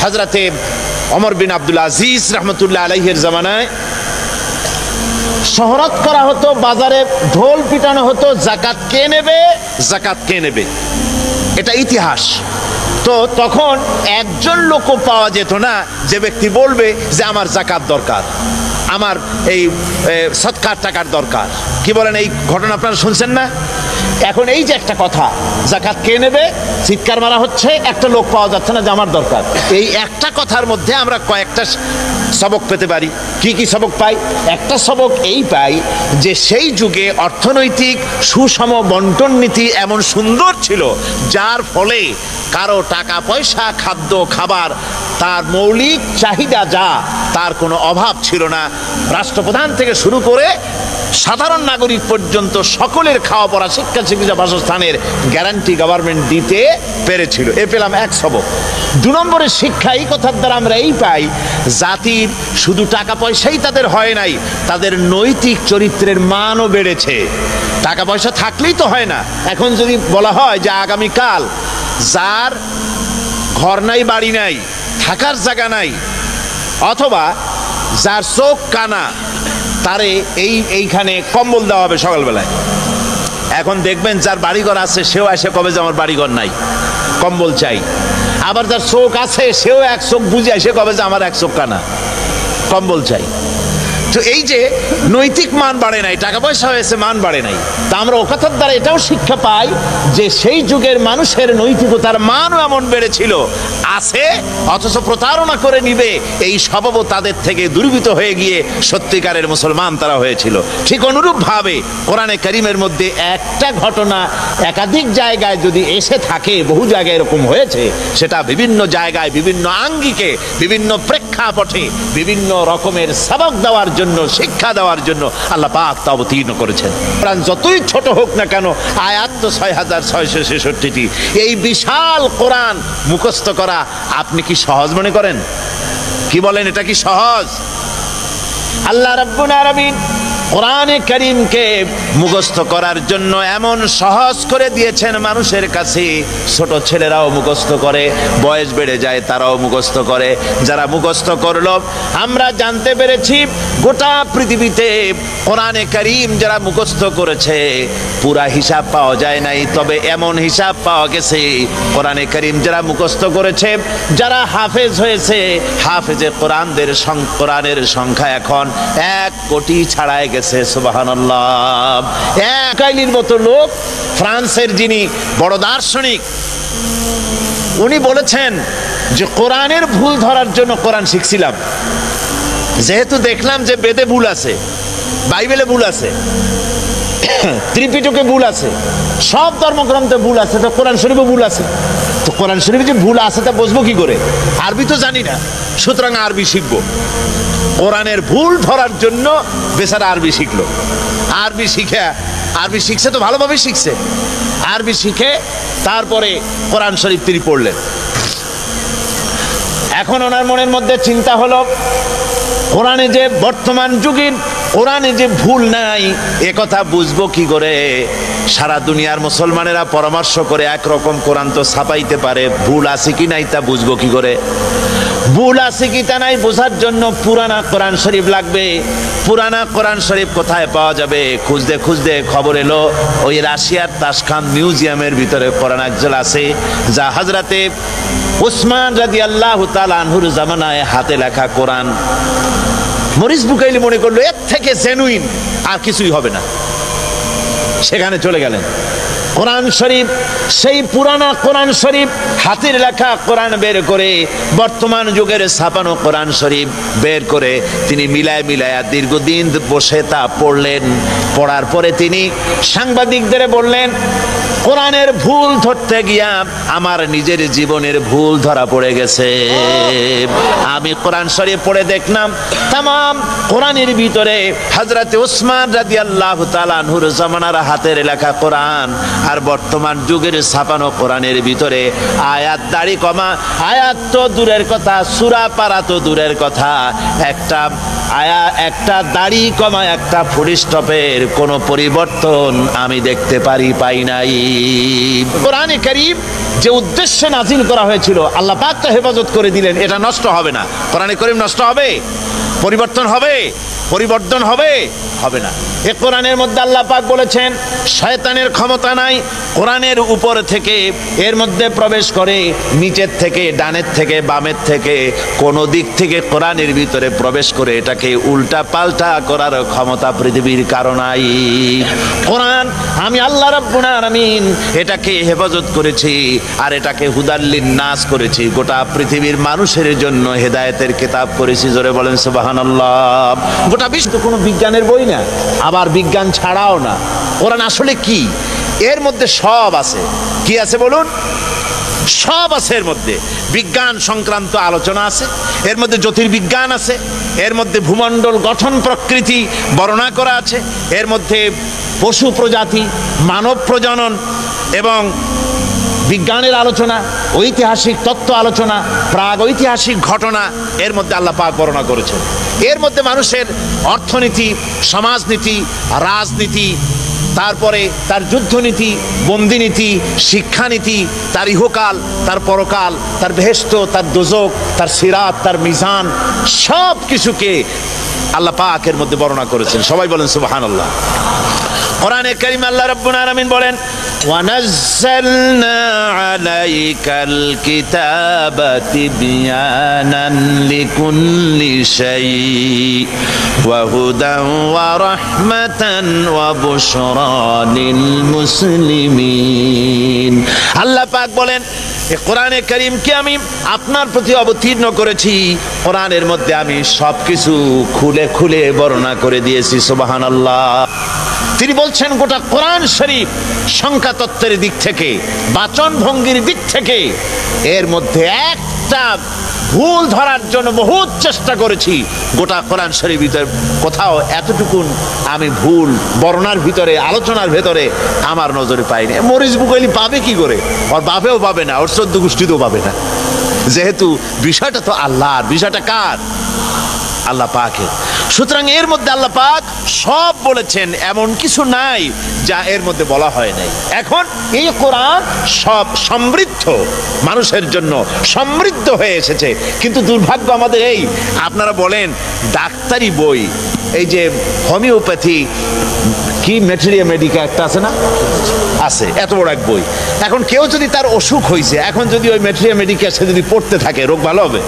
হযরতে ওমর বিন আব্দুল আজিজ রহমতুল্লাহ আলাইহির জামানায় শহরত করা হতো, বাজারে ঢোল পিটানো হতো, যাকাত কে নেবে, যাকাত কে নেবে, এটা ইতিহাস। তো তখন একজন লোকও পাওয়া যেত না যে ব্যক্তি বলবে যে আমার যাকাত দরকার, আমার এই সদকার টাকার দরকার। কি বলেন, এই ঘটনা আপনারা শুনছেন না? এখন এই যে একটা কথা, যাকাত কে নেবে, চিৎকার মারা হচ্ছে, একটা লোক পাওয়া যাচ্ছে না যে আমার দরকার। এই একটা কথার মধ্যে আমরা কয়েকটা সবক পেতে পারি। কি কি সবক পাই? একটা সবক এই পাই যে সেই যুগে অর্থনৈতিক সুষম বন্টন নীতি এমন সুন্দর ছিল, যার ফলে কারো টাকা পয়সা, খাদ্য খাবার, তার মৌলিক চাহিদা যা, তার কোনো অভাব ছিল না। রাষ্ট্রপ্রধান থেকে শুরু করে সাধারণ নাগরিক পর্যন্ত সকলের খাওয়া পড়া, শিক্ষা, চিকিৎসা, বাসস্থানের গ্যারান্টি গভর্নমেন্ট দিতে পেরেছিল। এ পেলাম এক সবক। 2 নম্বরের শিক্ষা এই কথার দ্বারা আমরা এই পাই, জাতির শুধু টাকা পয়সাই তাদের হয় নাই, তাদের নৈতিক চরিত্রের মানও বেড়েছে। টাকা পয়সা থাকলেই তো হয় না। এখন যদি বলা হয় যে আগামীকাল যার ঘর নাই, বাড়ি নাই, থাকার জায়গা নাই, অথবা যার চোখ কানা, তারে এইখানে কম্বল দেওয়া হবে সকালবেলায়। এখন দেখবেন যার বাড়িঘর আছে সেও এসে কবে যে আমার বাড়িঘর নাই, কম্বল চাই। আবার যার চোখ আছে সেও এক চোখ বুঝে এসে কবে যে আমার এক চোখ কানা, কম্বল চাই। তো এই যে নৈতিক মান বাড়ে নাই, টাকা পয়সা হয়েছে, মান বাড়ে নাই। তা আমরা ও কথার দ্বারা এটাও শিক্ষা পাই যে সেই যুগের মানুষের নৈতিকতার মানও এমন বেড়েছিল, আছে অথচ প্রতারণা করে নিবে, এই স্বভাবও তাদের থেকে দূরীভূত হয়ে গিয়ে সত্যিকারের মুসলমান তারা হয়েছিল। ঠিক অনুরূপভাবে কোরআনে কারীমের মধ্যে একটা ঘটনা একাধিক জায়গায় যদি এসে থাকে, বহু জায়গায় এরকম হয়েছে, সেটা বিভিন্ন জায়গায় বিভিন্ন আঙ্গিকে, বিভিন্ন প্রেক্ষাপটে, বিভিন্ন রকমের সবক দেওয়ার জন্য, শিক্ষা দেওয়ার জন্য আল্লাহ পাক তা অবতীর্ণ করেছেন। কোরআন যতই ছোট হোক না কেন, আয়াত তো 6666টি। এই বিশাল কোরআন মুখস্থ করা আপনি কি সহজ মনে করেন? কি বলেন, এটা কি সহজ? আল্লাহ রাব্বুল আলামিন কোরআনে কারীমকে মুখস্থ করার জন্য এমন সহজ করে দিয়েছেন মানুষের কাছে। ছোট ছেলেরাও মুখস্থ করে, বয়স বেড়ে যায় তারাও মুখস্থ করে। যারা মুখস্থ করলো, আমরা জানতে পেরেছি গোটা পৃথিবীতে কোরআনে কারীম যারা মুখস্থ করেছে পুরা হিসাব পাওয়া যায় নাই, তবে এমন হিসাব পাওয়া গেছে কোরআনে কারীম যারা মুখস্থ করেছে, যারা হাফেজ হয়েছে, হাফেজে কোরআনের সংখ্যা এখন 1 কোটি ছাড়াই গেছে। সুবহানাল্লাহ। কাইলির মতো লোক, ফ্রান্সের যিনি বড় দার্শনিক, উনি বলেছেন যে কোরআনের ভুল ধরার জন্য কোরআন শিখছিলাম, যেহেতু দেখলাম যে বেদে ভুল আছে, বাইবেলে ভুল আছে, ত্রিপিটকে ভুল আছে, সব ধর্মগ্রন্থে ভুল আছে, তো কোরআন শরীফে ভুল আছে। তো কোরআন শরীফে যে ভুল আছে তা বুঝবো কি করে? আরবি তো জানি না, সুতরাং আরবি শিখবো। কোরআনের ভুল ধরার জন্য বেচারা আরবি শিখলো। আরবি শিখছে তো ভালোভাবে শিখছে। আরবি শিখে তারপরে কোরআন শরীফ তিনি পড়লেন। এখন ওনার মনের মধ্যে চিন্তা হলো, কোরআনে যে বর্তমান যুগের কোরআনে যে ভুল নাই, এ কথা বুঝবো কি করে? সারা দুনিয়ার মুসলমানেরা পরামর্শ করে একরকম কোরআন তো ছাপাইতে পারে, ভুল আছে কি নাই তা বুঝবো কি করে? ভুল আছে কি তা নাই বোঝার জন্য পুরানা কোরআন শরীফ লাগবে। পুরানা কোরআন শরীফ কোথায় পাওয়া যাবে? খুঁজতে খুঁজতে খবর এলো ওই রাশিয়ার তাশখান্দ মিউজিয়ামের ভিতরে কোরআন একজল আছে, যা হযরতে উসমান রাদিয়াল্লাহু তাআলা আনহুর জামানায় হাতে লেখা কোরআন। মরিস বুকাইলি মনে করলো এর থেকে জেনুইন আর কিছুই হবে না, সেখানে চলে গেলেন। কোরআন শরীফ, সেই পুরানা কোরআন শরীফ, হাতের লেখা কোরআন বের করে, বর্তমান যুগের ছাপানো কোরআন শরীফ বের করে তিনি মিলায়া দীর্ঘদিন বসে তা পড়লেন। পড়ার পরে তিনি সাংবাদিকদের বললেন, কোরআনের ভুল ধরতে গিয়া আমার নিজের জীবনের ভুল ধরা পড়ে গেছে। আমি কোরআন শরীফ পড়ে দেখলাম তামাম কোরআনের ভিতরে হযরতে উসমান রাদিয়াল্লাহু তাআলা আনহুর জামানার হাতের লেখা কোরআন আর বর্তমান যুগের ছাপানো কোরআনের ভিতরে আয়াত দাড়ি কমা, আয়াত তো দূরের কথা, সূরা পারা তো দূরের কথা, একটা দাড়ি কমা, একটা ফুল স্টপের কোনো পরিবর্তন আমি দেখতে পাই নাই। কোরআনে কারীম যে উদ্দেশ্যে নাজিল করা হয়েছিল আল্লাহ পাক তো হেফাজত করে দিলেন, এটা নষ্ট হবে না। কোরআনে কারীম নষ্ট হবে? পরিবর্তন হবে? পরিবর্তন হবে? হবে না। এ কোরআনের মধ্যে আল্লাহ পাক বলেছেন শয়তানের ক্ষমতা নাই কোরআনের উপর থেকে এর মধ্যে প্রবেশ করে, নিচের থেকে, ডানের থেকে, বামের থেকে, কোন দিক থেকে কোরআনের ভিতরে প্রবেশ করে এটাকে উল্টা পাল্টা করার ক্ষমতা পৃথিবীর কারো নাই। কোরআন আমি আল্লাহ রাব্বুল আলামিন এটাকে হেফাজত করেছি আর এটাকে হুদাল্লিন নাস করেছি, গোটা পৃথিবীর মানুষের জন্য হেদায়েতের কিতাব করেছি। জোরে বলেন সুবহানাল্লাহ। গোটা বিশ্ব তো কোনো বিজ্ঞানের বই না, আবার বিজ্ঞান ছাড়াও না। কোরআন আসলে কি? এর মধ্যে সব আছে। কি আছে বলুন? সব আছে। এর মধ্যে বিজ্ঞান সংক্রান্ত আলোচনা আছে, এর মধ্যে জ্যোতির্বিজ্ঞান আছে, এর মধ্যে ভূমণ্ডল গঠন প্রকৃতি বর্ণনা করা আছে, এর মধ্যে পশু প্রজাতি, মানব প্রজনন এবং বিজ্ঞানের আলোচনা, ঐতিহাসিক তত্ত্ব আলোচনা, প্রাগ ঐতিহাসিক ঘটনা এর মধ্যে আল্লাহ পাক বর্ণনা করেছেন। এর মধ্যে মানুষের অর্থনীতি, সমাজনীতি, রাজনীতি, তারপরে তার যুদ্ধনীতি, বন্দিনীতি, শিক্ষানীতি, তার ইহকাল, তার পরকাল, তার বেহেশত, তার দোজক, তার সিরাত, তার মিজান, সব কিছুকে আল্লাহ পাক এর মধ্যে বর্ণনা করেছেন। সবাই বলেন সুবহানাল্লাহ। কোরআনে কারীম আল্লাহ রাব্বুল আলামিন বলেন وَنَزَّلْنَا عَلَيْكَ الْكِتَابَ تِبْيَانًا لِكُلِّ شَيْءٍ وَهُدًى وَرَحْمَةً وَبُشْرَى لِلْمُسْلِمِينَ। আল্লাহ পাক বলেন এই কোরআনে কারীমকে আমি আপনার প্রতি অবতীর্ণ করেছি, কোরআনের মধ্যে আমি সবকিছু খুলে খুলে বর্ণনা করে দিয়েছি। সুবহানাল্লাহ। তিনি বলছেন গোটা কোরআন শরীফ সংখ্যা তত্ত্বের দিক থেকে, বাচন ভঙ্গির দিক থেকে এর মধ্যে একটা ভুল ধরার জন্য বহুত চেষ্টা করেছি। গোটা কোরআন শরীফ ভিতরে কোথাও এতটুকুন আমি ভুল বর্ণনার ভিতরে, আলোচনার ভেতরে আমার নজরে পাইনি। মরিচ বুকাইলি পাবে কি করে? ওর বাপেও পাবে না, ওর চোদ্দ গোষ্ঠীতেও পাবে না, যেহেতু বিষয়টা তো আল্লাহর। বিষয়টা কার? আল্লাহ পাকের। সুতরাং এর মধ্যে আল্লাহ পাক সব বলেছেন, এমন কিছু নাই যা এর মধ্যে বলা হয় নাই। এখন এই কোরআন সব সমৃদ্ধ, মানুষের জন্য সমৃদ্ধ হয়ে এসেছে। কিন্তু দুর্ভাগ্য আমাদের এই, আপনারা বলেন ডাক্তারি বই, এই যে হোমিওপ্যাথি কি ম্যাটেরিয়া মেডিকা একটা আছে না, আছে, এত বড় এক বই। এখন কেউ যদি তার অসুখ হয়েছে, এখন যদি ওই ম্যাটেরিয়া মেডিকা সে যদি পড়তে থাকে, রোগ ভালো হবে?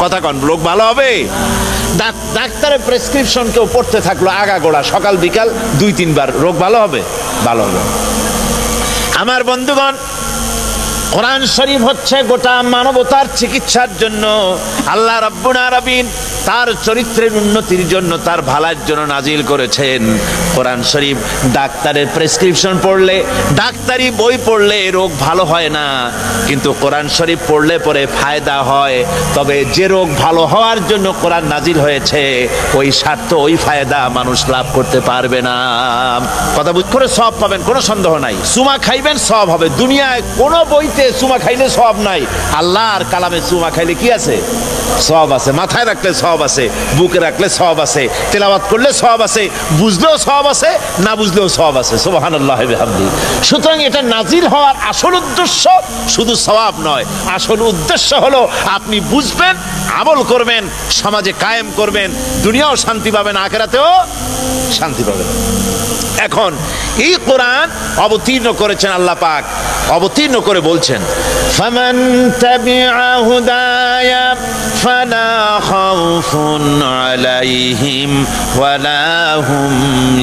কথা কন, রোগ ভালো হবে? ডাক্তারের প্রেসক্রিপশন কেউ পড়তে থাকলো আগাগোড়া, সকাল বিকাল 2-3 বার, রোগ ভালো হবে? ভালো হবে। আমার বন্ধুগণ, কোরআন শরীফ হচ্ছে গোটা মানবতার চিকিৎসার জন্য আল্লাহ রাব্বুল আলামিন তার চরিত্রের উন্নতির জন্য, তার ভালোর জন্য নাজিল করেছেন কোরআন শরীফ। ডাক্তারের প্রেসক্রিপশন পড়লে, ডাক্তারি বই পড়লে রোগ ভালো হয় না, কিন্তু কোরআন শরীফ পড়লে পরে ফায়দা হয়। তবে যে রোগ ভালো হওয়ার জন্য কোরআন নাজিল হয়েছে, ওই স্বার্থ, ওই ফায়দা মানুষ লাভ করতে পারবে না। কথা বুঝ করে সব পাবেন, কোনো সন্দেহ নাই। চুমা খাইবেন, সব হবে। দুনিয়ায় কোনো বইতে চুমা খাইলে সব নাই, আল্লাহর কালামে চুমা খাইলে কি আছে? সব আছে। মাথায় রাখলে সব আছে, বুকে রাখলে সব আছে, তেলাওয়াত করলে সব আছে, বুঝলেও সব আছে, না বুঝলেও সব আছে। সুবহানাল্লাহ বিহামদি। সুতরাং এটা নাজিল হওয়ার আসল উদ্দেশ্য শুধু সওয়াব নয়, আসল উদ্দেশ্য হলো আপনি বুঝবেন, আমল করবেন, সমাজে কায়েম করবেন, দুনিয়াও শান্তি পাবেন, আখিরাতেও শান্তি পাবেন। এখন এই কোরআন অবতীর্ণ করেছেন আল্লাহ পাক, অবতীর্ণ করে বলছেন ফামান তাবিআ হুদায়া ফালা খাউফুন আলাইহিম ওয়ালা হুম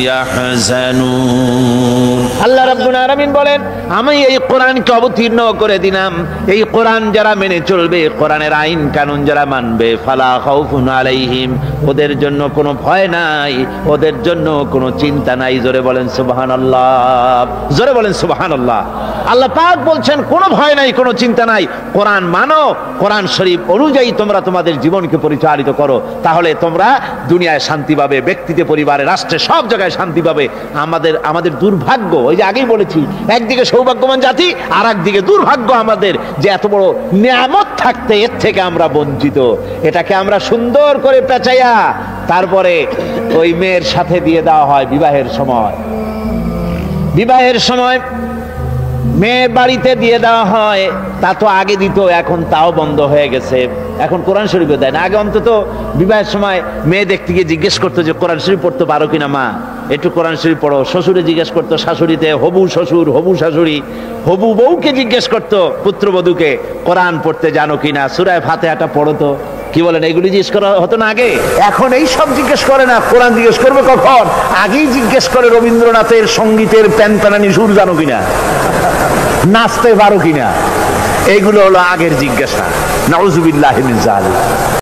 ইয়াহজানুন। আল্লাহ রাব্বুল আলামিন বলেন আমি এই কোরআনকে অবতীর্ণ করে দিলাম, এই কোরআন যারা মেনে চলবে, কোরআনের আইন কানুন যারা মানবে, ফালা খাউফুন আলাইহিম, ওদের জন্য কোনো ভয় নাই, ওদের জন্য কোনো চিন্তা নাই। জোরে বলেন সুবহানাল্লাহ, জোরে বলেন সুবহানাল্লাহ। আল্লাহ পাক বলছেন কোনো ভয় নাই, কোনো চিন্তা নাই। কোরআন মানো, কোরআন শরীফ অনুযায়ী তোমরা তোমাদের জীবনকে পরিচালিত করো, তাহলে তোমরা দুনিয়ায় শান্তি পাবে, ব্যক্তিতে, পরিবারে, রাষ্ট্রে, সব জায়গায় শান্তি পাবে। আমাদের দুর্ভাগ্য, ওই যে আগেই বলেছি, একদিকে সৌভাগ্যবান জাতি, আর একদিকে দুর্ভাগ্য আমাদের যে এত বড় নিয়ামত থাকতে এর থেকে আমরা বঞ্চিত। এটাকে আমরা সুন্দর করে পেঁচাইয়া তারপরে ওই মেয়ের সাথে দিয়ে দেওয়া হয় বিবাহের সময়। বিবাহের সময় মেয়ে বাড়িতে দিয়ে দেওয়া হয়, তা তো আগে দিত, এখন তাও বন্ধ হয়ে গেছে। এখন কোরআন শরীফও দেয় না। আগে অন্তত বিবাহের সময় মেয়ে দেখতে গিয়ে জিজ্ঞেস করতো যে কোরআন শরীফ পড়তে পারো কিনা মা, একটু কোরআন শরীফ পড়ো। শ্বশুরে জিজ্ঞেস করতো, শাশুড়িতে, হবু শ্বশুর, হবু শাশুড়ি, হবু বউকে জিজ্ঞেস করতো পুত্রবধূকে, কোরআন পড়তে জানো কিনা, সূরা ফাতিহাটা পড়ো তো। কি বলেন, এইগুলি জিজ্ঞেস করা হতো না আগে? এখন এই সব জিজ্ঞেস করে না। কোরআন জিজ্ঞেস করবে কখন? আগেই জিজ্ঞেস করে রবীন্দ্রনাথের সঙ্গীতের প্যানপ্যানানি সুর জানো কিনা, নাচতে পারো কিনা। এইগুলো হলো আগের জিজ্ঞাসা। নাউজুবিল্লাহি মিন যালিক।